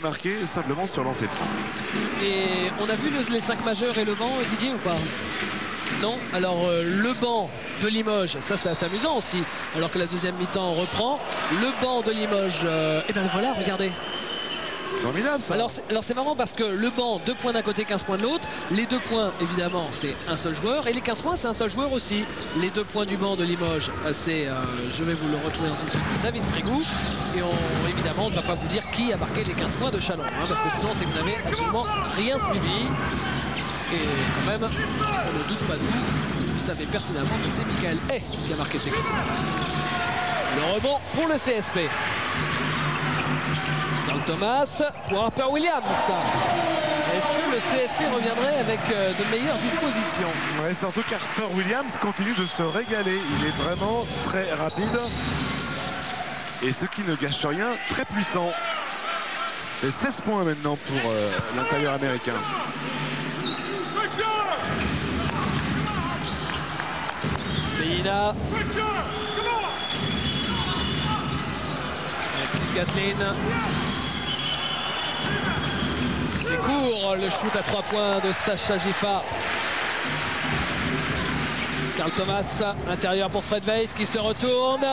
marqué simplement sur lancer franc. Et on a vu les 5 majeurs et le banc, Didier, ou pas? Non. Alors le banc de Limoges, ça c'est assez amusant aussi, alors que la deuxième mi-temps reprend. Le banc de Limoges, et bien voilà, regardez. C'est formidable ça. Alors c'est marrant parce que le banc, 2 points d'un côté, 15 points de l'autre. Les 2 points, évidemment, c'est un seul joueur. Et les 15 points, c'est un seul joueur aussi. Les 2 points du banc de Limoges, c'est, je vais vous le retrouver dans une seconde, David Frégou. Et évidemment, on ne va pas vous dire qui a marqué les 15 points de Chalon, hein, parce que sinon, c'est que vous n'avez absolument rien suivi. Et quand même, on ne doute pas de vous. Vous savez pertinemment que c'est Michael Hay qui a marqué ces 15 points. Le rebond pour le CSP. Carl Thomas pour Harper Williams. Est-ce que le CSP reviendrait avec de meilleures dispositions? Ouais, surtout qu'Harper Williams continue de se régaler. Il est vraiment très rapide. Et ce qui ne gâche rien, très puissant. C'est 16 points maintenant pour l'intérieur américain. Medina. Chris Gatlin. C'est court, le shoot à 3 points de Sacha Giffard. Carl Thomas, intérieur pour Fred Weiss qui se retourne.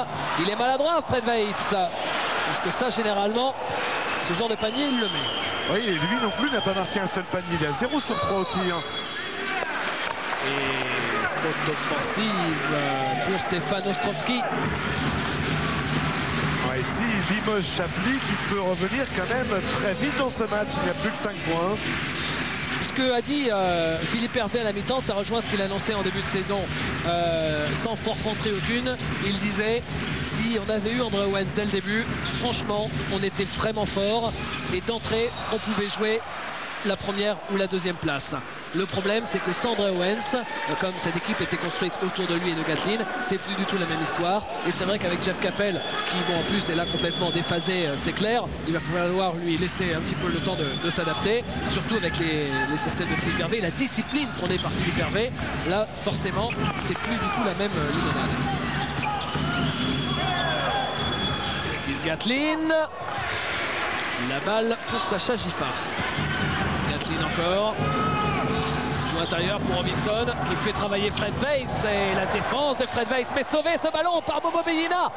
Il est maladroit, Fred Weiss. Parce que ça, généralement, ce genre de panier, il le met. Oui, et lui non plus n'a pas marqué un seul panier. Il est à 0 sur 3 au tir. Et faute offensive pour Stéphane Ostrovski. Ouais, ici, Limoges s'applique, il peut revenir quand même très vite dans ce match. Il n'y a plus que 5 points. Ce que a dit Philippe Hervé à la mi-temps, ça rejoint ce qu'il annonçait en début de saison, sans forfanterie aucune. Il disait, si on avait eu André Owens dès le début, franchement, on était vraiment fort. Et d'entrée, on pouvait jouer la première ou la deuxième place. Le problème, c'est que sans André Owens, comme cette équipe était construite autour de lui et de Gatlin, c'est plus du tout la même histoire. Et c'est vrai qu'avec Jeff Capel, qui bon, en plus est là complètement déphasé, c'est clair, il va falloir lui laisser un petit peu le temps de s'adapter, surtout avec les systèmes de Philippe Hervé, la discipline prônée par Philippe Hervé. Là, forcément, c'est plus du tout la même limonade. Chris Gatlin. La balle pour Sacha Giffard. Gatlin encore. Joue intérieur pour Robinson qui fait travailler Fred Weiss. Et la défense de Fred Weiss. Mais sauvé ce ballon par Bobo Medina.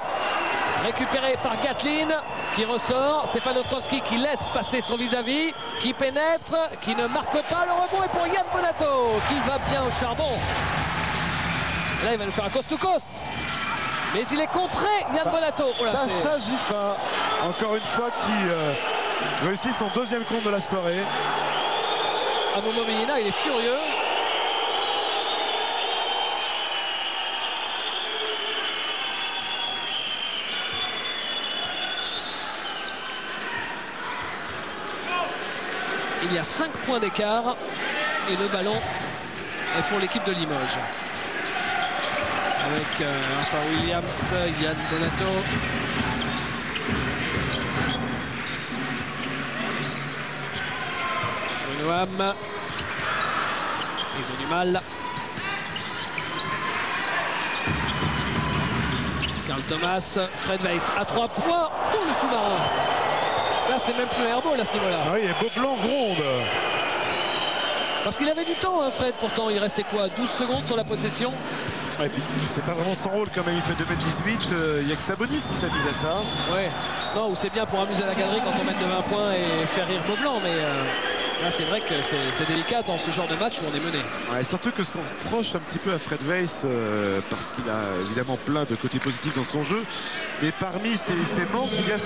Récupéré par Gatlin qui ressort. Stéphane Ostrovski qui laisse passer son vis-à-vis. Qui pénètre, qui ne marque pas. Le rebond est pour Yann Bonato qui va bien au charbon. Là il va nous faire un coast-to-coast. Mais il est contré, Yann Bonato. Oh là, Sacha Giffard, encore une fois, qui réussit son 2e compte de la soirée. Bobo Medina, il est furieux. Il y a 5 points d'écart et le ballon est pour l'équipe de Limoges. Avec Harper Williams, Yann Bonato. Noam. Ils ont du mal. Carl Thomas, Fred Weiss à 3 points. Oh, le sous-marin. Là, c'est même plus un airball à ce niveau-là. Ah oui, et Beaublanc gronde. Parce qu'il avait du temps, hein, Fred. Pourtant, il restait quoi, 12 secondes sur la possession. Et puis, c'est pas vraiment son rôle quand même. Il fait 2m18. Il n'y a que Sabonis qui s'amuse à ça. Ouais. Non, ou c'est bien pour amuser la galerie quand on mène de 20 points et faire rire Beaublanc. Mais là, c'est vrai que c'est délicat dans ce genre de match où on est mené. Ouais, surtout que ce qu'on reproche un petit peu à Fred Weiss, parce qu'il a évidemment plein de côtés positifs dans son jeu, mais parmi ces manques, il y a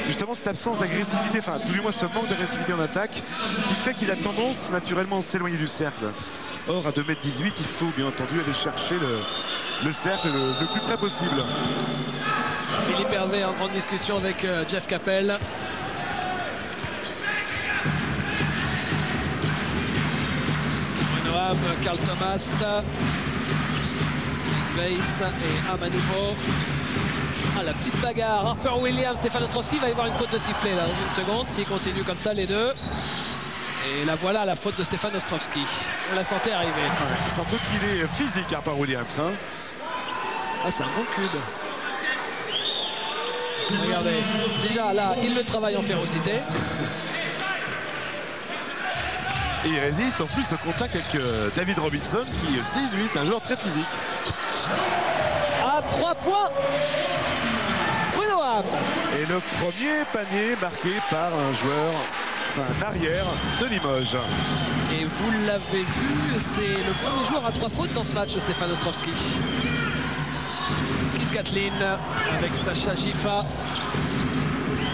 justement cette absence d'agressivité, enfin tout du moins ce manque d'agressivité en attaque, qui fait qu'il a tendance naturellement à s'éloigner du cercle. Or, à 2m18, il faut bien entendu aller chercher le cercle le plus près possible. Philippe Hervé en grande discussion avec Jeff Capel. Noam, Carl Thomas, Weiss et Amanouvo. Ah, la petite bagarre. Harper Williams, Stéphane Ostrovski va y avoir une faute de sifflet là dans une seconde s'il continue comme ça les deux. Et là voilà la faute de Stéphane Ostrovski. On la sentait arriver. Ouais, surtout qu'il est physique, Harper Williams. Hein. Ah, c'est un bon cube. Regardez, déjà là, il le travaille en férocité. Et il résiste en plus au contact avec David Robinson, qui aussi, lui, est un joueur très physique. À 3 points, Bruno Hamm. Et le premier panier marqué par un joueur, enfin un arrière de Limoges. Et vous l'avez vu, c'est le premier joueur à 3 fautes dans ce match, Stefan Ostrowski. Chris Gatlin avec Sacha Gifa.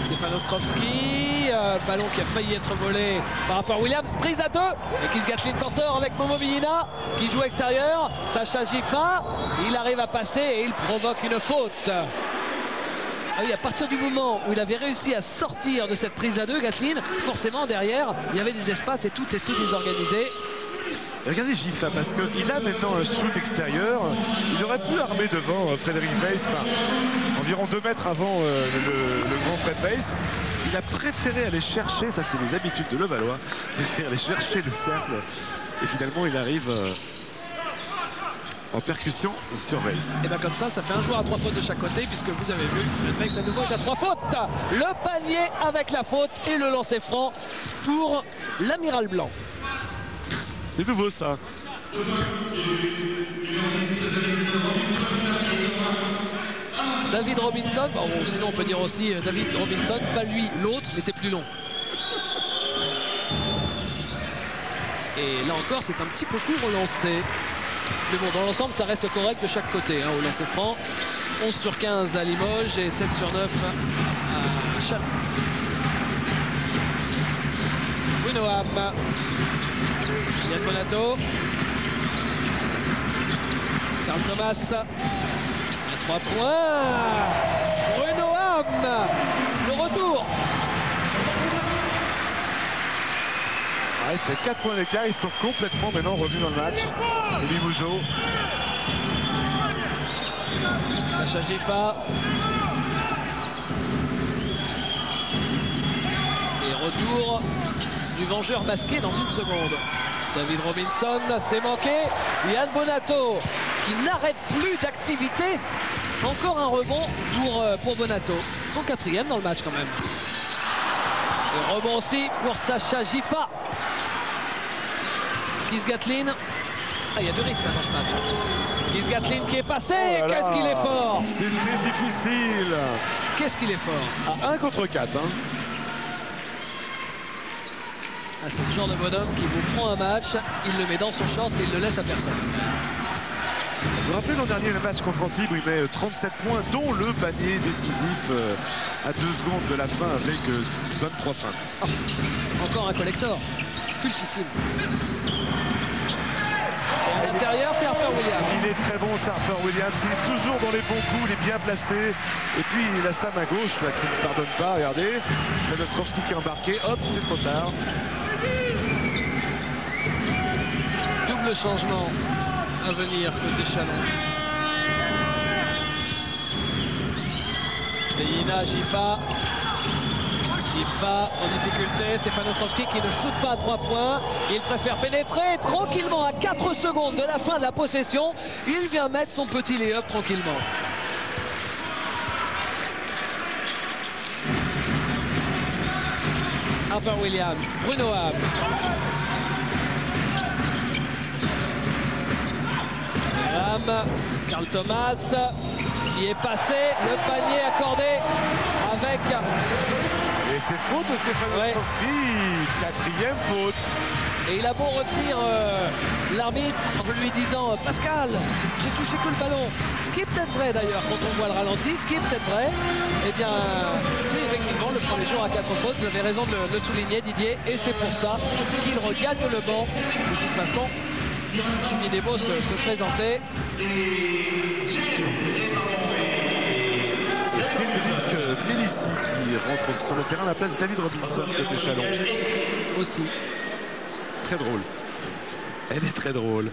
Stefan Ostrowski, ballon qui a failli être volé par rapport à Williams, prise à 2. Et Chris Gatlin s'en sort avec Momo Villina qui joue extérieur. Sacha Gifa, il arrive à passer et il provoque une faute. Ah oui, à partir du moment où il avait réussi à sortir de cette prise à 2, Gatlin, forcément derrière, il y avait des espaces et tout était désorganisé. Regardez Gifa, parce qu'il a maintenant un shoot extérieur. Il aurait pu armer devant Frédéric Weiss, enfin, environ 2 mètres avant le grand Fred Weiss. Il a préféré aller chercher, ça c'est les habitudes de Levallois, préférer aller chercher le cercle. Et finalement, il arrive en percussion sur Weiss. Et bien comme ça fait un joueur à 3 fautes de chaque côté, puisque vous avez vu, Fred Weiss à nouveau est à 3 fautes. Le panier avec la faute et le lancer franc pour l'amiral blanc. C'est nouveau ça. David Robinson, bon, sinon on peut dire aussi David Robinson, pas lui, l'autre, mais c'est plus long. Et là encore, c'est un petit peu court au lancer. Mais bon, dans l'ensemble, ça reste correct de chaque côté, hein, au lancer franc. 11 sur 15 à Limoges et 7 sur 9 à Chalon. Bruno Hamm. Yann Bonato. Carl Thomas. À 3 points. Bruno Hamm. Le retour. Ouais, ça fait 4 points d'écart. Ils sont complètement maintenant revenus dans le match. Les Limougeaux. Sacha Gifa. Et retour du vengeur masqué dans une seconde. David Robinson, c'est manqué. Yann Bonato qui n'arrête plus d'activité. Encore un rebond pour Bonato. Son 4e dans le match quand même. Et rebond aussi pour Sacha Gifa. Chris Gatlin. Ah, il y a du rythme dans ce match. Chris Gatlin qui est passé. Oh, qu'est-ce qu'il est fort. C'était difficile. Qu'est-ce qu'il est fort. À 1 contre 4. Hein. Ah, c'est le genre de bonhomme qui vous prend un match, il le met dans son short et il le laisse à personne. Vous vous rappelez l'an dernier le match contre Antibes où il met 37 points, dont le panier décisif à 2 secondes de la fin avec 23 feintes. Oh, encore un collector, cultissime. Et à l'intérieur, c'est Harper Williams. Il est très bon, c'est Harper Williams. Il est toujours dans les bons coups, il est bien placé. Et puis il a sa main gauche là, qui ne pardonne pas. Regardez, c'est Ostrowski qui est embarqué. Hop, c'est trop tard. Double changement à venir côté Chalon. Villina, Gifa. Gifa en difficulté. Stefan Ostrowski qui ne shoot pas à 3 points. Il préfère pénétrer tranquillement à 4 secondes de la fin de la possession. Il vient mettre son petit lay-up tranquillement. Harper Williams, Bruno Hamm. Carl Thomas qui est passé, le panier accordé avec... Et c'est faute de Stefan Ostrowski, 4e faute. Et il a beau retenir l'arbitre en lui disant Pascal, j'ai touché que le ballon. Ce qui est peut-être vrai d'ailleurs quand on voit le ralenti, ce qui est peut-être vrai, eh bien c'est effectivement le premier jour à 4 fautes. Vous avez raison de le souligner Didier, et c'est pour ça qu'il regagne le banc. De toute façon, Jimmy Debo se présentait. Et Cédric Mélissi qui rentre aussi sur le terrain à la place de David Robinson côté Chalon. Aussi. Très drôle. Elle est très drôle.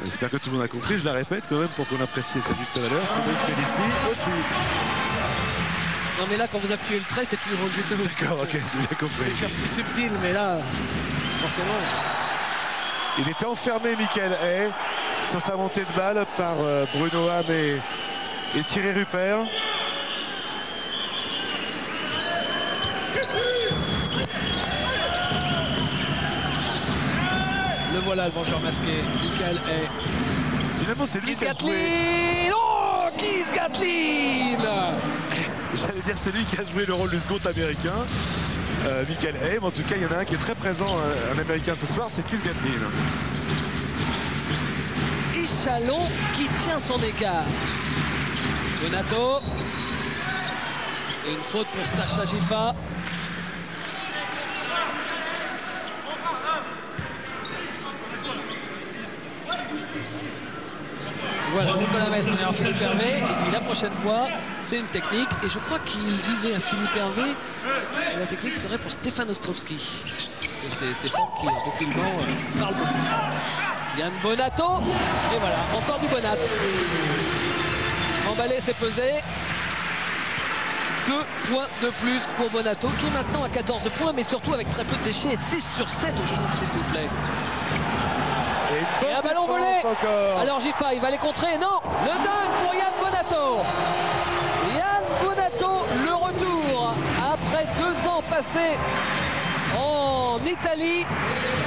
J'espère que tout le monde a compris. Je la répète quand même pour qu'on apprécie sa juste valeur. Cédric Mélissi aussi. Non mais là quand vous appuyez le trait c'est plus drôle du tout. D'accord, ok, j'ai bien compris. Je vais faire plus subtil mais là forcément. Il était enfermé Michael Hay sur sa montée de balle par Bruno Hamm et Thierry Rupert. voilà le vengeur masqué. Michael Hay. Finalement, c'est lui Keith qui a joué. Gatlin. Oh, Keith Gatlin. J'allais dire, c'est lui qui a joué le rôle du second américain. Michael Hay. Mais en tout cas, il y en a un qui est très présent, un américain ce soir, c'est Keith Gatlin. Chalon qui tient son écart. Bonato. Et une faute pour Sacha Gifa. Voilà, Nicolas Mestre, on est en Philippe Hervé. Et puis la prochaine fois, c'est une technique. Et je crois qu'il disait à Philippe Hervé que la technique serait pour Stéphane Ostrovski. C'est Stéphane qui, depuis le banc, parle beaucoup. Yann Bonato. Et voilà, encore du Bonat. Emballé, c'est pesé. 2 points de plus pour Bonato, qui est maintenant à 14 points, mais surtout avec très peu de déchets. 6 sur 7 au shoot, s'il vous plaît. Et un ballon volé. Encore. Alors Gifa, il va les contrer. Non, le dingue pour Yann Bonato. Yann Bonato, le retour après 2 ans passés en Italie.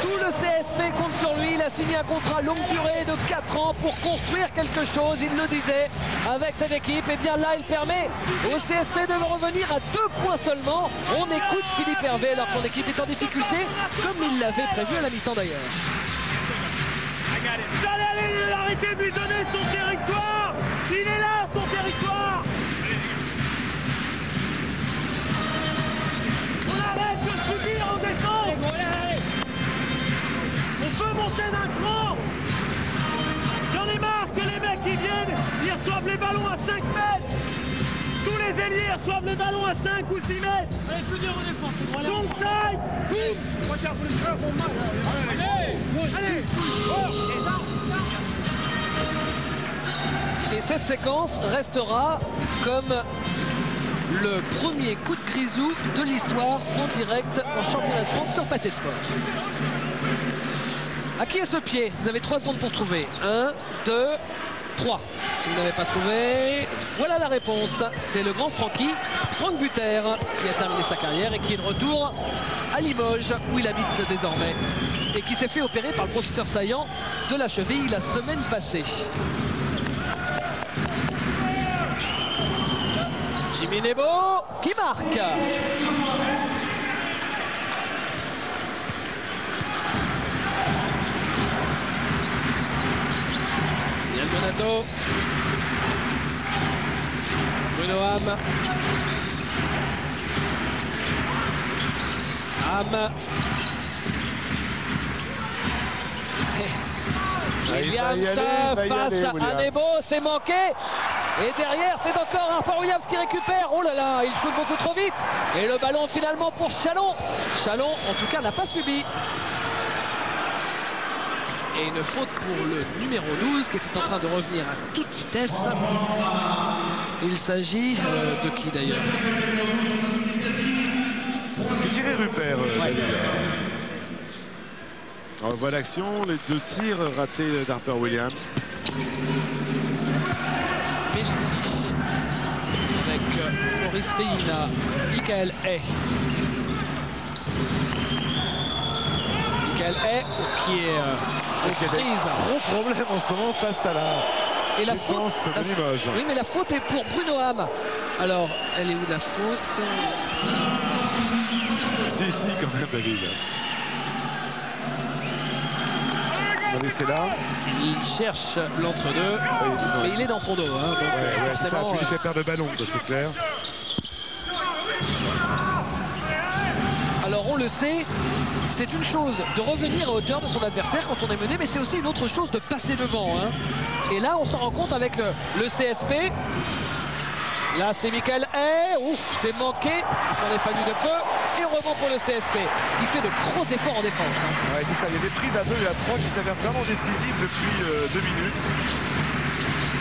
Tout le CSP compte sur lui. Il a signé un contrat longue durée de 4 ans pour construire quelque chose. Il le disait avec cette équipe. Et bien là, il permet au CSP de revenir à 2 points seulement. On écoute Philippe Hervé alors que son équipe est en difficulté, comme il l'avait prévu à la mi-temps d'ailleurs. Vous allez arrêter de lui donner son territoire. Il est là, son territoire. On arrête de subir en défense. On peut monter d'un cran. J'en ai marre que les mecs qui viennent, ils reçoivent les ballons à 5 mètres. Tous les ailiers reçoivent les ballons à 5 ou 6 mètres. Allez, plus dur en défense. Long side. Boum. Allez. Et cette séquence restera comme le premier coup de grisou de l'histoire en direct en championnat de France sur Pathé Sport. À qui est ce pied? Vous avez 3 secondes pour trouver. 1, 2, 3. Si vous n'avez pas trouvé, voilà la réponse. C'est le grand Franck Buter, qui a terminé sa carrière et qui est de retour à Limoges, où il habite désormais, et qui s'est fait opérer par le professeur Saillant de la cheville la semaine passée. Jimmy Nebo qui marque. Yann Bonato. Bruno Ham. Williams face à Nebo, c'est manqué. Et derrière, c'est encore Harper Williams qui récupère. Oh là là, il shoot beaucoup trop vite. Et le ballon finalement pour Chalon. Chalon, en tout cas, n'a pas subi. Et une faute pour le numéro 12 qui était en train de revenir à toute vitesse. Il s'agit de qui d'ailleurs? C'est Thierry Rupert. Ouais. On voit l'action, les 2 tirs ratés d'Harper Williams. Mélici avec Maurice Peina, Michael Hay. Michael Hay qui est Il y a prise. un gros problème en ce moment face à la Et la défense faute, de Limoges. oui, mais la faute est pour Bruno Ham. Alors, elle est où la faute? Si, quand même, David. On c'est là. Il cherche l'entre-deux, mais il est dans son dos. Hein, donc Ouais, c'est ça, forcément, puis il fait perdre le ballon, c'est clair. Alors on le sait, c'est une chose de revenir à hauteur de son adversaire quand on est mené, mais c'est aussi une autre chose de passer devant. Hein. Et là, on s'en rend compte avec le CSP. Là, c'est Michael Hay. Ouf, c'est manqué. Il s'en est fallu de peu. Et on remonte pour le CSP. Il fait de gros efforts en défense. Hein. Ouais, c'est ça. Il y a des prises à 2 et à 3 qui s'avèrent vraiment décisives depuis 2 minutes.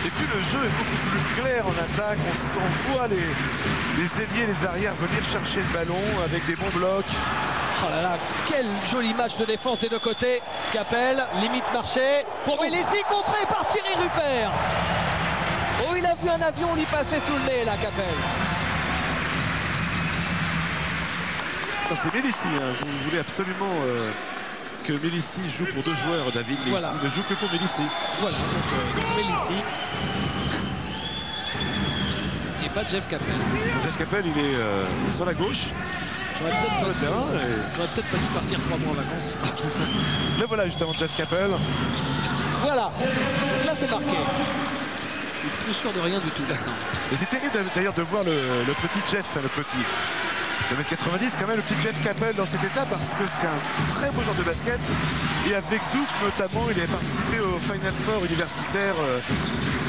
Et puis le jeu est beaucoup plus clair en attaque. On voit les ailiers, les arrières venir chercher le ballon avec des bons blocs. Oh là là, quel joli match de défense des deux côtés. Capel, limite marché. Pour Mélissi, contré par Thierry Rupert. Oh, il a vu un avion lui passer sous le nez, là, Capel. C'est Mélissi, hein. Je voulais absolument que Mélissi joue pour 2 joueurs, David, mais voilà. il ne joue que pour Mélissi. Voilà, donc Mélissi. Et pas Jeff Capel. Jeff Capel, il est sur la gauche. J'aurais peut-être sur le terrain. pas dû partir 3 mois en vacances. Mais voilà justement Jeff Capel. Voilà, donc là c'est marqué. Je suis plus sûr de rien du tout maintenant. Et c'est terrible d'ailleurs de voir le petit Jeff, le petit. 1m90 quand même, le petit Jeff Capel dans cet état parce que c'est un très beau joueur de basket. Et avec Duke notamment, il a participé au Final Four universitaire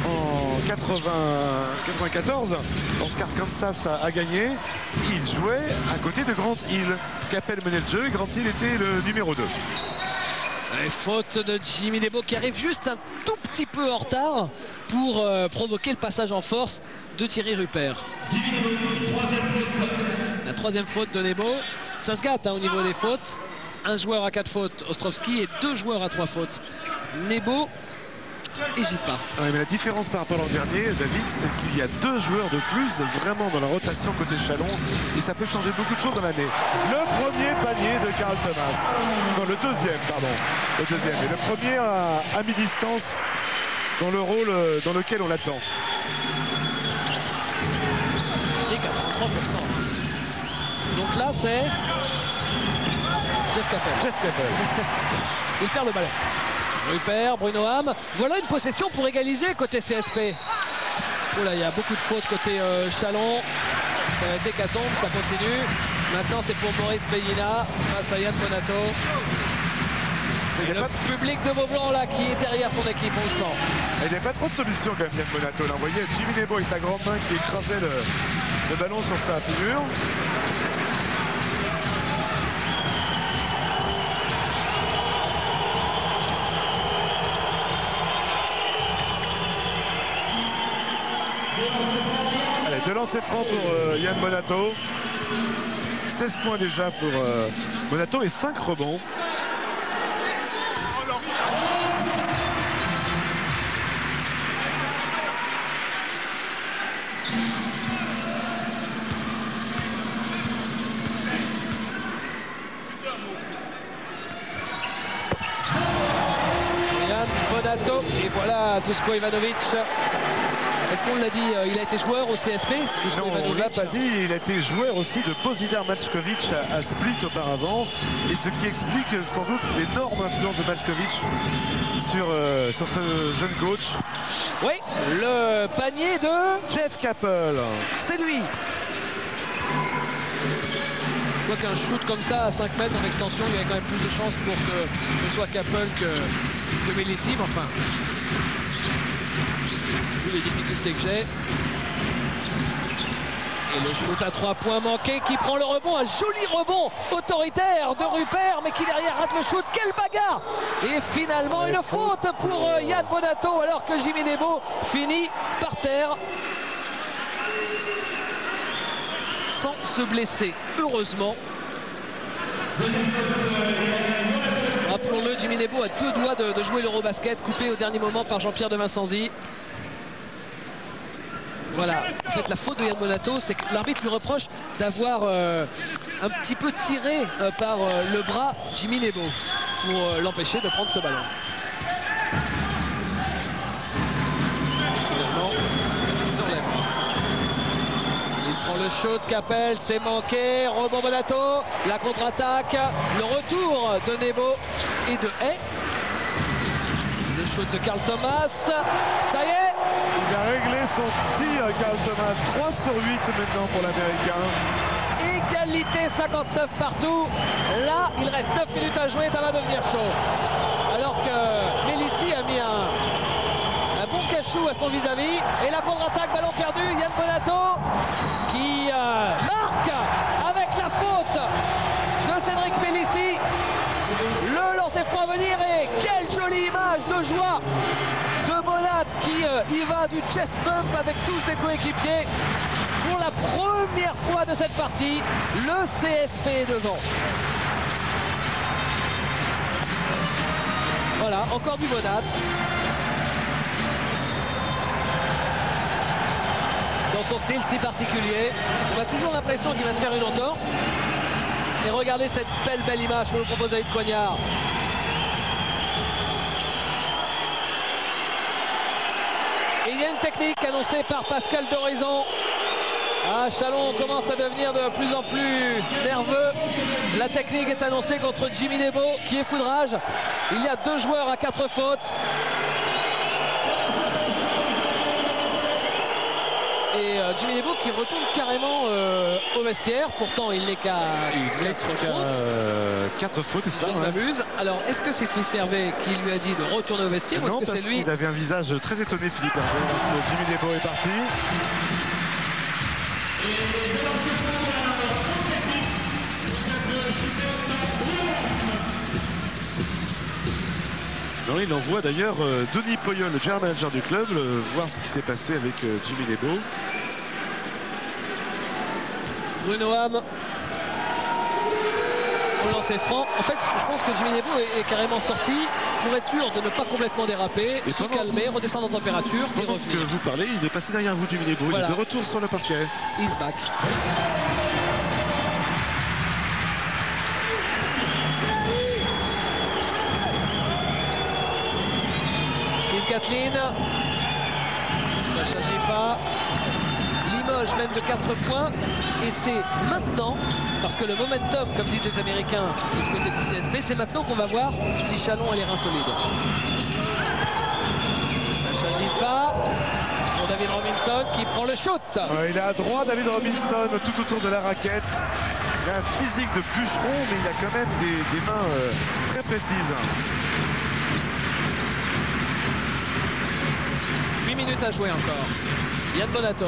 en 94 lorsque Arkansas a gagné. Il jouait à côté de Grant Hill. Capel menait le jeu et Grant Hill était le numéro 2. Et faute de Jimmy Nebo qui arrive juste un tout petit peu en retard pour provoquer le passage en force de Thierry Rupert. La 3e faute de Nebo. Ça se gâte hein, au niveau des fautes. Un joueur à 4 fautes, Ostrovski, et 2 joueurs à 3 fautes, Nebo et Gipa. Ouais, mais la différence par rapport à l'an dernier, David, c'est qu'il y a 2 joueurs de plus vraiment dans la rotation côté Chalon et ça peut changer beaucoup de choses dans l'année. Le premier panier de Carl Thomas. Non, le deuxième, pardon. Le deuxième. Et le premier à mi-distance dans le rôle dans lequel on l'attend. Et 83%. Donc là, c'est Jeff Capel. Jeff Capel. Il perd le ballon. Rupert, Bruno Ham. Voilà une possession pour égaliser côté CSP. Oh là, il y a beaucoup de fautes côté Chalon. Ça va être hécatombe, ça continue. Maintenant, c'est pour Maurice Bellina face à Yann Bonato. Et le public de Beaublanc là qui est derrière son équipe, on le sent. Il n'y a pas trop de solutions quand même, Yann Bonato. Là, vous voyez Jimmy Nebo et sa grande main qui écrasait le ballon sur sa figure. Allez, 2 lancers francs pour Yann Bonato. 16 points déjà pour Bonato et 5 rebonds. Yann Bonato et voilà Dusko Ivanovic. Est-ce qu'on l'a dit, il a été joueur au CSP? Non, on ne l'a pas dit, il a été joueur aussi de Bozidar Mačković à Split auparavant. Et ce qui explique sans doute l'énorme influence de Mačković sur ce jeune coach. Oui, le panier de Jeff Capel. C'est lui. Quoi qu'un shoot comme ça à 5 mètres en extension, il y avait quand même plus de chances pour que ce soit Capel que Mélissi, mais enfin, vu les difficultés que j'ai. Et le shoot à 3 points manqué qui prend le rebond, un joli rebond autoritaire de Rupert, mais qui derrière rate le shoot. Quelle bagarre! Et finalement une faute pour Yann Bonato, alors que Jimmy Nebo finit par terre sans se blesser, heureusement. Rappelons-le, Jimmy Nebo a 2 doigts de jouer l'Eurobasket, coupé au dernier moment par Jean-Pierre de Vincenzi. Voilà, en fait la faute de Yann Bonato, c'est que l'arbitre lui reproche d'avoir un petit peu tiré par le bras Jimmy Nebo pour l'empêcher de prendre ce ballon. Et finalement, il se relève. Il prend le shoot, Capel, c'est manqué, rebond Bonato, la contre-attaque, le retour de Nebo et de Hay. Le shoot de Carl Thomas, ça y est. Il a réglé son tir, Carl Thomas. 3 sur 8 maintenant pour l'Américain. Égalité 59 partout. Là, il reste 9 minutes à jouer, ça va devenir chaud. Alors que Mélissi a mis un bon cachou à son vis-à-vis. Et la contre-attaque, ballon perdu, Yann Bonato qui marque avec la faute de Cédric Mélissi. Le lancer franc à venir et quelle jolie image de joie de Bonat qui y va du chest bump avec tous ses coéquipiers. Pour la première fois de cette partie, le CSP est devant. Voilà, encore du Bonat. Dans son style si particulier, on a toujours l'impression qu'il va se faire une entorse. Et regardez cette belle image que nous propose David Coignard. y a une technique annoncée par Pascal Dorizon. Ah, Chalon commence à devenir de plus en plus nerveux. La technique est annoncée contre Jimmy Nebo qui est foudrage. Il y a 2 joueurs à 4 fautes. Et Jimmy Nebo qui retourne carrément au vestiaire. Pourtant, il n'est qu'à 4 fautes, c'est ça. Je m'amuse. Alors, est-ce que c'est Philippe Hervé qui lui a dit de retourner au vestiaire ou est-ce que c'est lui? Il avait un visage très étonné, Philippe Hervé, parce que Jimmy Nebo est parti. Non, il envoie d'ailleurs Denis Poyol, le general manager du club, voir ce qui s'est passé avec Jimmy Nebo. Bruno Ham au lancer franc. En fait, je pense que Jimmy Nebo est carrément sorti pour être sûr de ne pas complètement déraper, se calmer, redescendre en température et revenir. Que vous parlez, il est passé derrière vous, Jimmy Nebo. Voilà. Il est de retour sur le parquet. He's back. Kathleen, Sacha Gifa, Limoges mène de 4 points et c'est maintenant, parce que le momentum, comme disent les Américains du côté du CSP, c'est maintenant qu'on va voir si Chalon a les reins solides. Sacha Gifa pour David Robinson qui prend le shoot. Il est à droite, David Robinson, tout autour de la raquette. Il a un physique de bûcheron, mais il a quand même des mains très précises. 8 minutes à jouer encore. Yann Bonato.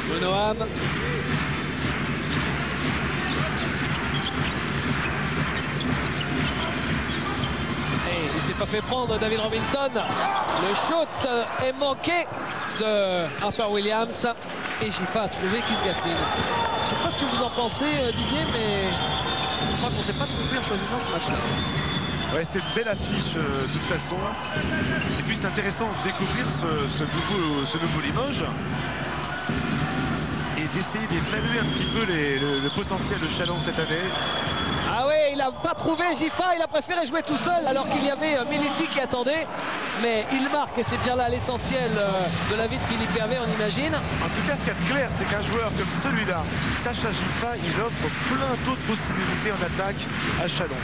Bonoham. Et il s'est pas fait prendre David Robinson. Le shoot est manqué de Harper Williams. Et Gifa a trouvé Keith Gatlin. Je sais pas ce que vous en pensez, Didier, mais je crois qu'on ne s'est pas trompé en choisissant ce match-là. Ouais, c'était une belle affiche de toute façon. Et puis c'est intéressant de découvrir ce nouveau Limoges et d'essayer d'évaluer un petit peu le potentiel de Chalon cette année. Ah oui, il n'a pas trouvé Gifa, il a préféré jouer tout seul alors qu'il y avait Mélissi qui attendait. Mais il marque et c'est bien là l'essentiel de la vie de Philippe Hervé, on imagine. En tout cas, ce qu'il y a de clair, c'est qu'un joueur comme celui-là, Sacha Gifa, il offre plein d'autres possibilités en attaque à Chalon.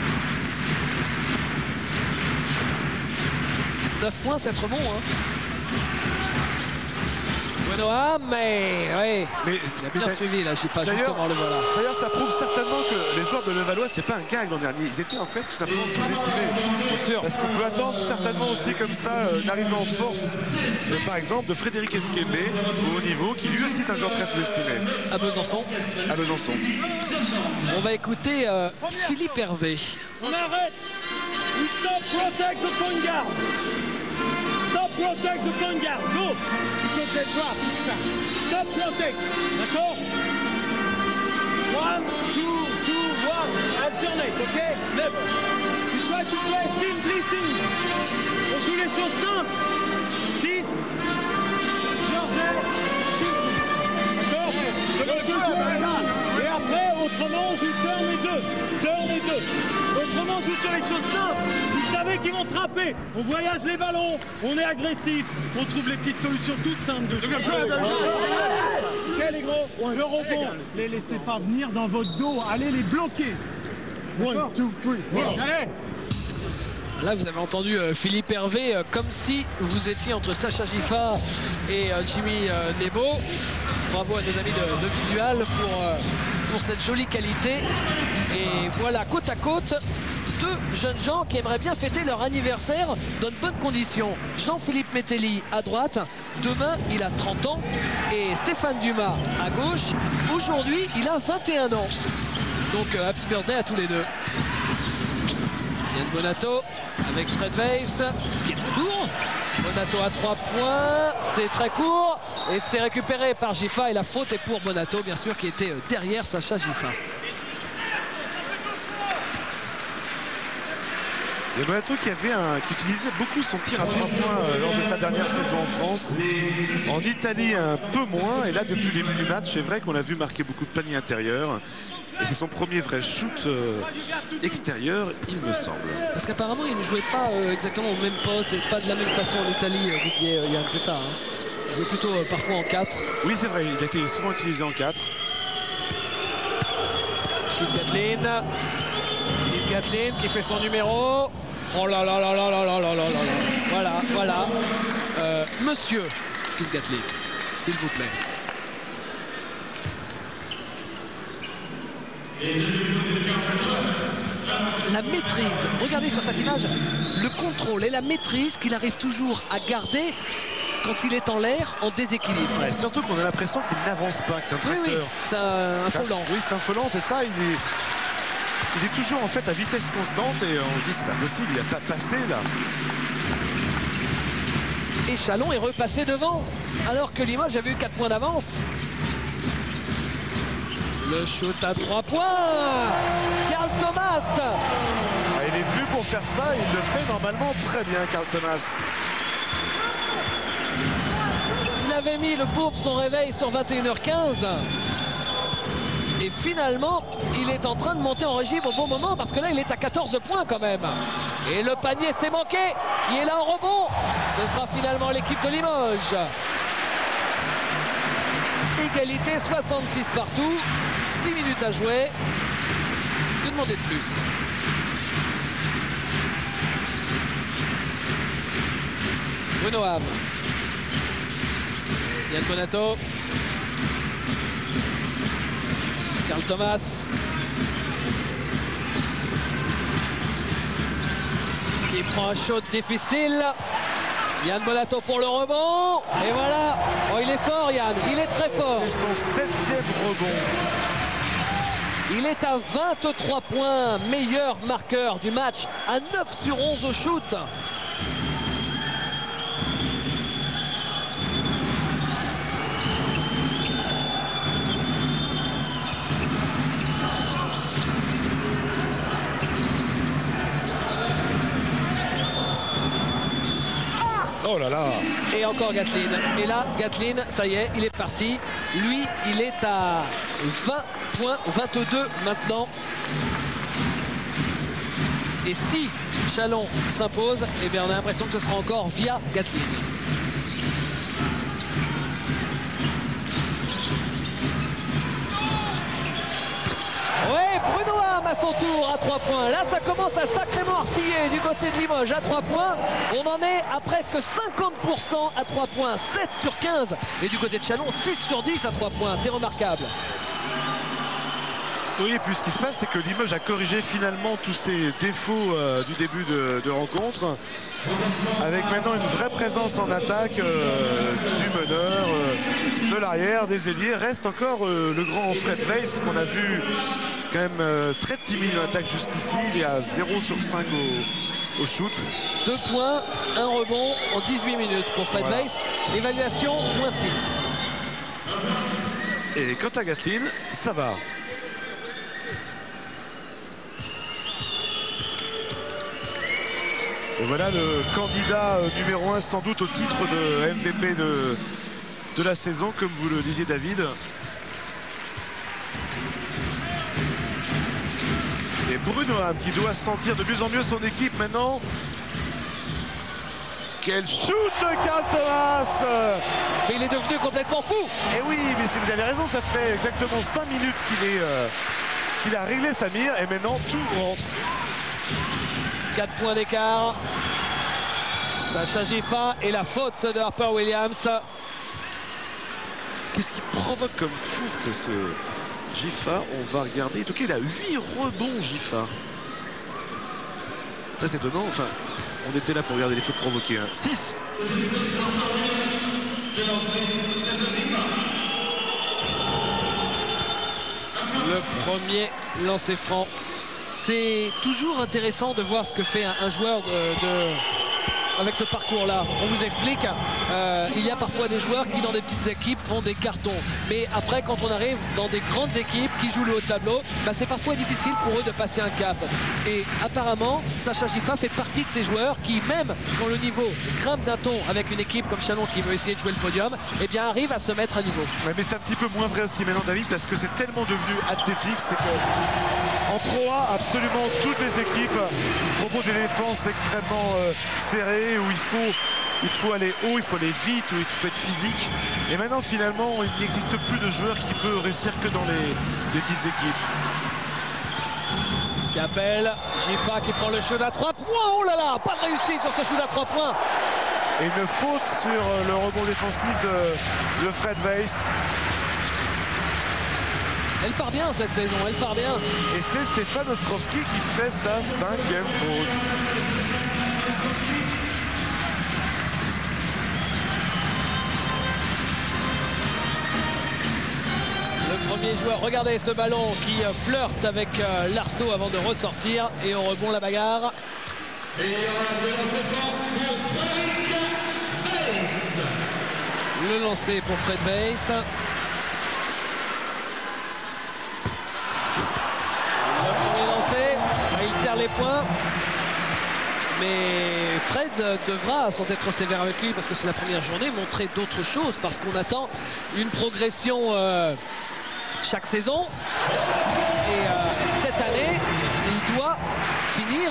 9 points, c'est trop bon. Hein. Bonoham, mais oui, il a bien suivi là, Gifa, justement le voilà. D'ailleurs, ça prouve certainement que les joueurs de Levallois, c'était pas un gag l'an dernier. Ils étaient en fait tout simplement sous-estimés. Bien sûr. Parce qu'on peut attendre certainement aussi comme ça une arrivée en force, par exemple, de Frédéric Nkembe au haut niveau, qui lui aussi est un joueur très sous-estimé. À Besançon. À Besançon. On va écouter Philippe Hervé. On arrête. Stop protect the point guard. Stop protect the point guard. Go. Because they trap. Stop protect. D'accord? 1, 2, 2, 1. Alternate, ok? Never. You try to play simply. On joue les choses simples. 6. D'accord? Et après, autrement, on joue turn et 2. Turn et 2. Autrement, on joue sur les choses simples. Vous savez qu'ils vont trapper. On voyage les ballons. On est agressif. On trouve les petites solutions toutes simples de jeu. Ok les gros, le rebond. Les laissez pas venir dans votre dos. Allez les bloquer. 1, 2, 3. Allez. Là, vous avez entendu Philippe Hervé comme si vous étiez entre Sacha Gifa et Jimmy Nebo. Bravo à nos amis de Visual pour cette jolie qualité. Et voilà, côte à côte, 2 jeunes gens qui aimeraient bien fêter leur anniversaire dans de bonnes conditions. Jean-Philippe Metelli à droite, demain il a 30 ans. Et Stéphane Dumas à gauche, aujourd'hui il a 21 ans. Donc happy birthday à tous les deux. Yann Bonato avec Fred Weiss qui est de retour. Bonato à 3 points, c'est très court et c'est récupéré par Gifa et la faute est pour Bonato bien sûr qui était derrière Sacha Gifa. Et Bonato qui utilisait beaucoup son tir à 3 points lors de sa dernière saison en France. En Italie un peu moins et là depuis le début du match c'est vrai qu'on a vu marquer beaucoup de paniers intérieurs. Et c'est son premier vrai shoot extérieur, il me semble. Parce qu'apparemment, il ne jouait pas exactement au même poste et pas de la même façon en Italie, Didier Yann, c'est ça. Hein. Il jouait plutôt parfois en 4. Oui, c'est vrai, il a été souvent utilisé en 4. Chris Gatlin. Chris Gatlin qui fait son numéro. Oh là là là là là là là là là. Voilà, voilà. Monsieur Chris Gatlin, s'il vous plaît. La maîtrise, regardez sur cette image, le contrôle et la maîtrise qu'il arrive toujours à garder quand il est en l'air en déséquilibre. Ouais, surtout qu'on a l'impression qu'il n'avance pas, que c'est un tracteur. Oui, oui, c'est un volant. Oui, c'est un volant, c'est ça. Il est toujours en fait à vitesse constante et on se dit c'est pas possible, il n'a pas passé là. Et Chalon est repassé devant alors que Limoges avait eu 4 points d'avance. Le shoot à 3 points. Carl Thomas. Ah, il est venu pour faire ça, il le fait normalement très bien, Carl Thomas. Il avait mis le pauvre son réveil sur 21h15. Et finalement, il est en train de monter en régime au bon moment parce que là, il est à 14 points quand même. Et le panier s'est manqué. Il est là en rebond. Ce sera finalement l'équipe de Limoges. Égalité, 66 partout. 6 minutes à jouer. Que demander de plus? Bruno Ham. Yann Bonato. Carl Thomas. Qui prend un shot difficile. Yann Bonato pour le rebond. Et voilà. Oh, il est fort, Yann. Il est très fort. C'est son 7e rebond. Il est à 23 points. Meilleur marqueur du match. À 9 sur 11 au shoot. Oh là là. Et encore Gatlin. Et là, Gatlin, ça y est, il est parti. Lui, il est à 20 points, 22 maintenant. Et si Chalon s'impose, eh bien on a l'impression que ce sera encore via Gatlin. Ouais, Bruno Ham à son tour à 3 points. Là, ça commence à sacrément artiller du côté de Limoges à 3 points. On en est à presque 50% à 3 points, 7 sur 15. Et du côté de Chalon, 6 sur 10 à 3 points. C'est remarquable. Oui, et puis ce qui se passe, c'est que Limoges a corrigé finalement tous ses défauts du début de rencontre. Avec maintenant une vraie présence en attaque du meneur, de l'arrière, des ailiers. Reste encore le grand Fred Weiss qu'on a vu quand même très timide en attaque jusqu'ici. Il est à 0 sur 5 au shoot. 2 points, 1 rebond en 18 minutes pour Fred Weiss. Évaluation, moins 6. Et quant à Gatlin, ça va. Et voilà le candidat numéro 1 sans doute au titre de MVP de la saison, comme vous le disiez David. Et Bruno Ham qui doit sentir de mieux en mieux son équipe maintenant. Quel shoot de Carl Thomas! Mais il est devenu complètement fou. Et oui, mais si vous avez raison, ça fait exactement 5 minutes qu'il a réglé sa mire et maintenant tout rentre. 4 points d'écart. Sacha Giffin et la faute de Harper Williams. Qu'est-ce qu'il provoque comme faute ce Giffin? On va regarder. En tout cas, il a 8 rebonds Giffin. Ça c'est étonnant. Enfin, on était là pour regarder les fautes provoquées. 6. Le premier lancer franc. C'est toujours intéressant de voir ce que fait un joueur avec ce parcours-là. On vous explique, il y a parfois des joueurs qui dans des petites équipes font des cartons. Mais après, quand on arrive dans des grandes équipes qui jouent le haut de tableau, bah, c'est parfois difficile pour eux de passer un cap. Et apparemment, Sacha Giffin fait partie de ces joueurs qui, même quand le niveau grimpe d'un ton avec une équipe comme Chalon qui veut essayer de jouer le podium, eh bien arrive à se mettre à niveau. Ouais, mais c'est un petit peu moins vrai aussi maintenant, David, parce que c'est tellement devenu athlétique, c'est que en Pro A, absolument toutes les équipes proposent des défenses extrêmement serrées, où il faut aller haut, il faut aller vite, où il faut être physique. Et maintenant, finalement, il n'existe plus de joueurs qui peuvent réussir que dans les petites équipes. Capel, Giffin qui prend le shoot à 3 points. Oh là là, pas de réussite sur ce shoot à 3 points. Et une faute sur le rebond défensif de Fred Weiss. Elle part bien cette saison, elle part bien. Et c'est Stéphane Ostrowski qui fait sa 5e faute. Le premier joueur, regardez ce ballon qui flirte avec l'arceau avant de ressortir. Et au rebond, la bagarre. Le lancer pour Fred Weiss. Le premier lancé, il serre les points. Mais Fred devra, sans être trop sévère avec lui, parce que c'est la première journée, montrer d'autres choses, parce qu'on attend une progression chaque saison. Et cette année, il doit finir,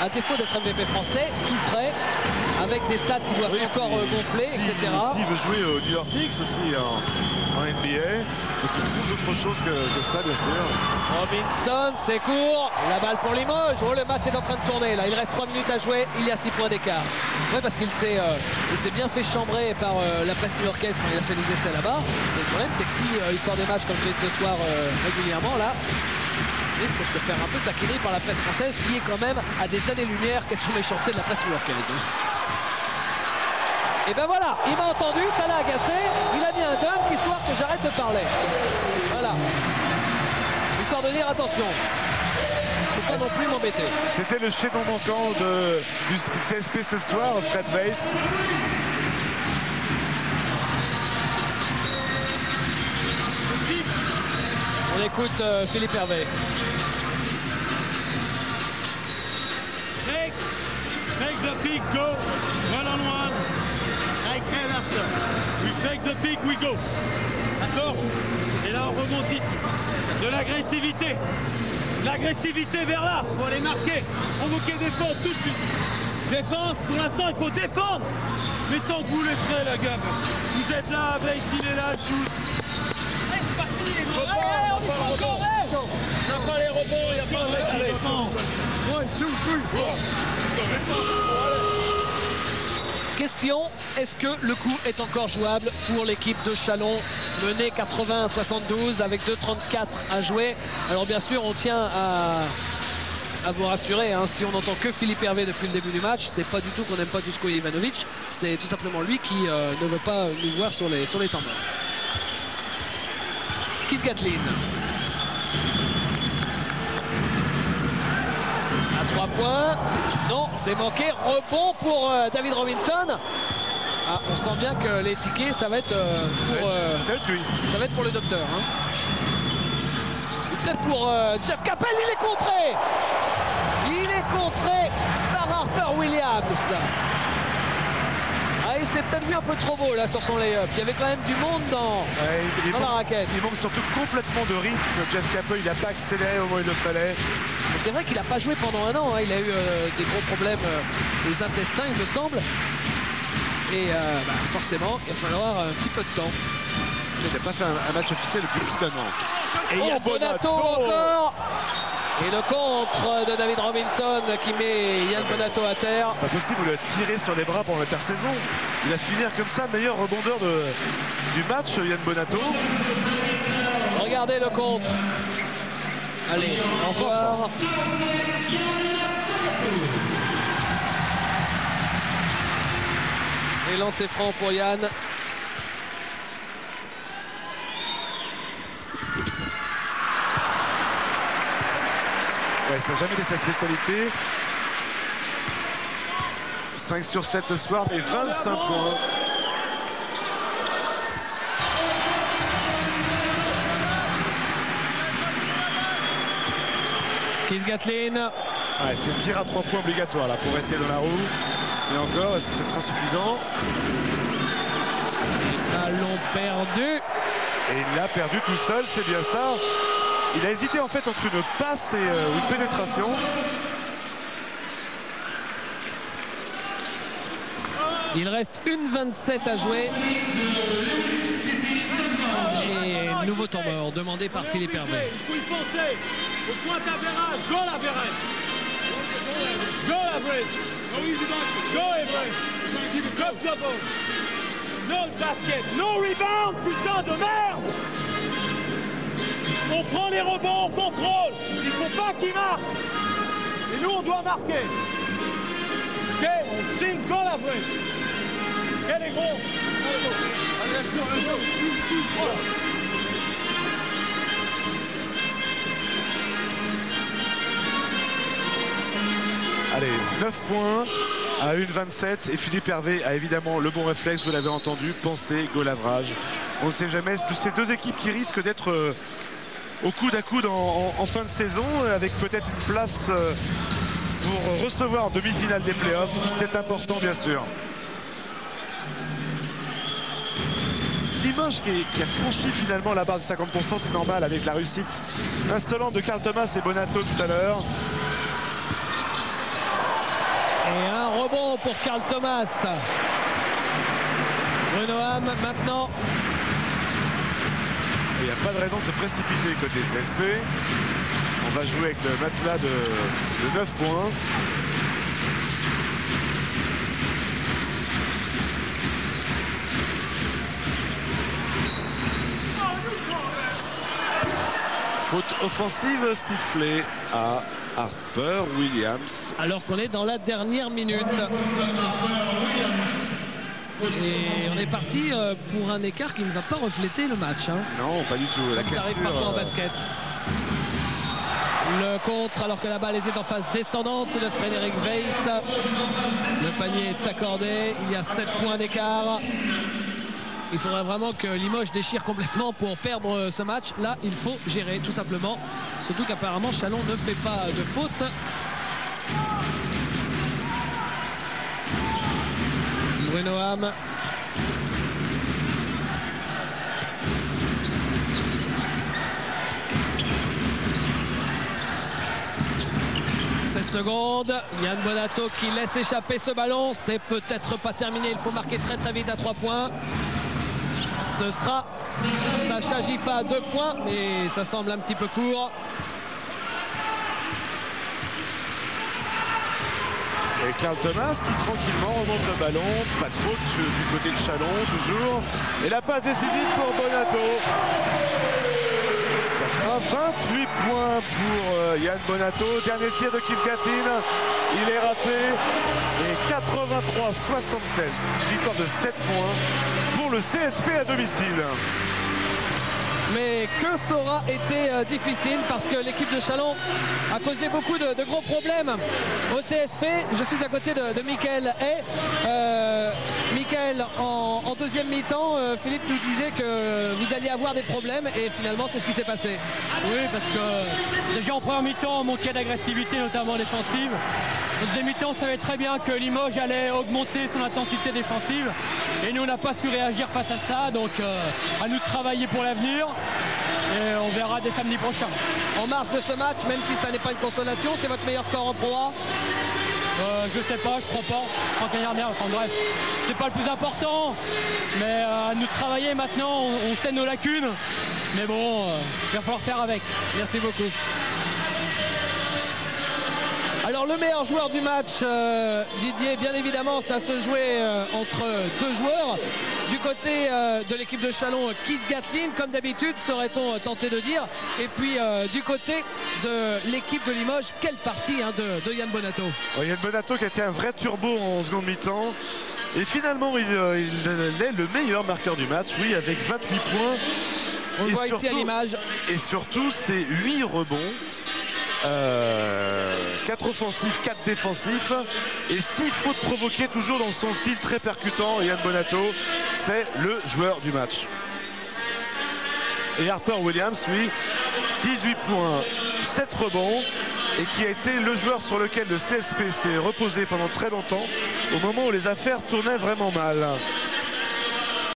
à défaut d'être MVP français, tout près, avec des stats qui doivent encore gonfler, etc. S'il veut jouer au New York Knicks aussi en NBA, donc il trouve d'autres choses que ça, bien sûr. Robinson, c'est court, la balle pour Limoges. Oh, le match est en train de tourner là, il reste 3 minutes à jouer, il y a 6 points d'écart. Ouais, parce qu'il s'est bien fait chambrer par la presse new-yorkaise quand il a fait des essais là-bas. Le problème, c'est que si il sort des matchs comme ce soir régulièrement là, il risque de se faire un peu taquiner par la presse française, qui est quand même à des années-lumière question méchanceté de la presse new-yorkaise. Et ben voilà, il m'a entendu, ça l'a agacé, il a mis un dunk histoire que j'arrête de parler. Voilà. Histoire de dire attention. Faut pas non plus m'embêter. C'était le chaînon manquant du CSP ce soir, Fred Weiss. On écoute Philippe Hervé. Take the pick, go. 1-on-1. Like head after. We take the pick, we go. D'accord? Et là, on remonte ici. De l'agressivité. L'agressivité vers là. Faut aller marquer. Provoquer défense tout de suite. Défense, pour l'instant, il faut défendre. Mais tant que vous les ferez, la gamme. Vous êtes là, Weiss, il est là, shoot. Il n'y a pas les rebonds, il n'y a pas de défense. 1, 2, 3. Question, est-ce que le coup est encore jouable pour l'équipe de Chalon, menée 80-72 avec 2,34 à jouer? Alors bien sûr, on tient à vous rassurer, hein, si on n'entend que Philippe Hervé depuis le début du match, c'est pas du tout qu'on n'aime pas Dusko Ivanovic, c'est tout simplement lui qui ne veut pas nous voir sur les temps morts. Keith Gatlin. À 3 points. Non, c'est manqué. Rebond pour David Robinson. Ah, on sent bien que les tickets, ça va être pour... ça va être lui. Ça va être pour le docteur. Hein. Peut-être pour Jeff Capel, il est contré. Il est contré par Harper Williams. Ah, il s'est peut-être mis un peu trop beau là sur son lay-up. Il y avait quand même du monde dans la raquette. Il manque surtout complètement de rythme. Jeff Capel, il n'a pas accéléré au moment où il le fallait. C'est vrai qu'il n'a pas joué pendant un an. Hein. Il a eu des gros problèmes aux intestins, il me semble. Et forcément, il va falloir un petit peu de temps. Il n'a pas fait un match officiel depuis plus d'un an. Et Yann Bonato encore. Et le contre de David Robinson qui met Yann Bonato à terre. C'est pas possible, il a tiré sur les bras pendant l'intersaison. Il va finir comme ça, meilleur rebondeur du match, Yann Bonato. Regardez le contre. Allez, au revoir. Et lancer franc pour Yann. Ouais, ça n'a jamais été sa spécialité. 5 sur 7 ce soir, mais 25 points. Keith Gatlin. Ouais, c'est le tir à 3 points obligatoire là pour rester dans la roue. Et encore, est-ce que ce sera suffisant? Ballon perdu. Et il l'a perdu tout seul, c'est bien ça. Il a hésité en fait entre une passe et une pénétration. Il reste 1,27 à jouer. Et nouveau temps mort demandé par Philippe Hervé. Il faut y penser. Au point d'avérage, goal average. Goal average. Go average. Drop double. No basket, no rebound, putain de merde. On prend les rebonds, on contrôle. Il faut pas qu'il marque. Et nous, on doit marquer. Ok, on signe goal average. Ok, les gros. Allez, 9 points à 1,27 et Philippe Hervé a évidemment le bon réflexe, vous l'avez entendu, penser goal average. On ne sait jamais, de ces deux équipes qui risquent d'être au coude à coude en fin de saison, avec peut-être une place pour recevoir en demi-finale des playoffs. C'est important bien sûr. Limoges qui a franchi finalement la barre de 50%, c'est normal avec la réussite insolente de Carl Thomas et Bonato tout à l'heure. Et un rebond pour Carl Thomas. Bruno Ham maintenant. Il n'y a pas de raison de se précipiter côté CSP. On va jouer avec le matelas de 9 points. Faute offensive sifflée à Harper Williams. Alors qu'on est dans la dernière minute. Et on est parti pour un écart qui ne va pas refléter le match. Hein. Non, pas du tout. La Ça arrive parfois en basket. Le contre alors que la balle était en phase descendante de Frédéric Weiss. Le panier est accordé. Il y a 7 points d'écart. Il faudrait vraiment que Limoges déchire complètement pour perdre ce match. Là, il faut gérer tout simplement. Surtout qu'apparemment Chalon ne fait pas de faute. Bruno Ham. Secondes, Yann Bonato qui laisse échapper ce ballon, c'est peut-être pas terminé, il faut marquer très très vite à 3 points. Ce sera Sacha Gifa à 2 points, mais ça semble un petit peu court. Et Carl Thomas qui tranquillement remonte le ballon, pas de faute du côté de Chalon toujours. Et la passe décisive pour Bonato. Ça fera 28 points pour Yann Bonato. Dernier tir de Keith Gatlin. Il est raté. Et 83-76. Victoire de 7 points pour le CSP à domicile. Mais que ça aura été difficile parce que l'équipe de Chalon a causé beaucoup de gros problèmes au CSP. Je suis à côté de Mickaël Hay. Mickaël, en deuxième mi-temps, Philippe nous disait que vous alliez avoir des problèmes et finalement c'est ce qui s'est passé. Oui, parce que déjà en première mi-temps on manquait d'agressivité, notamment défensive. En deuxième mi-temps on savait très bien que Limoges allait augmenter son intensité défensive et nous on n'a pas su réagir face à ça, donc à nous de travailler pour l'avenir. Et on verra dès samedi prochain. En marge de ce match, même si ça n'est pas une consolation, c'est votre meilleur score en Pro A? Je sais pas, je crois pas. Je crois qu'il y a rien. Enfin bref, c'est pas le plus important. Mais à nous de travailler maintenant, on sait nos lacunes. Mais bon, il va falloir faire avec. Merci beaucoup. Alors le meilleur joueur du match, Didier, bien évidemment, ça se jouait entre deux joueurs. Du côté de l'équipe de Chalon, Keith Gatlin, comme d'habitude, serait-on tenté de dire. Et puis du côté de l'équipe de Limoges, quelle partie de Yann Bonato. Yann Bonato qui a été un vrai turbo en seconde mi-temps. Et finalement, il est le meilleur marqueur du match, oui, avec 28 points. On le voit ici à l'image. Et surtout, c'est 8 rebonds. 4 offensifs, 4 défensifs et 6 fautes provoquées, toujours dans son style très percutant. Yann Bonato, c'est le joueur du match. Et Harper Williams, lui, 18 points, 7 rebonds, et qui a été le joueur sur lequel le CSP s'est reposé pendant très longtemps, au moment où les affaires tournaient vraiment mal.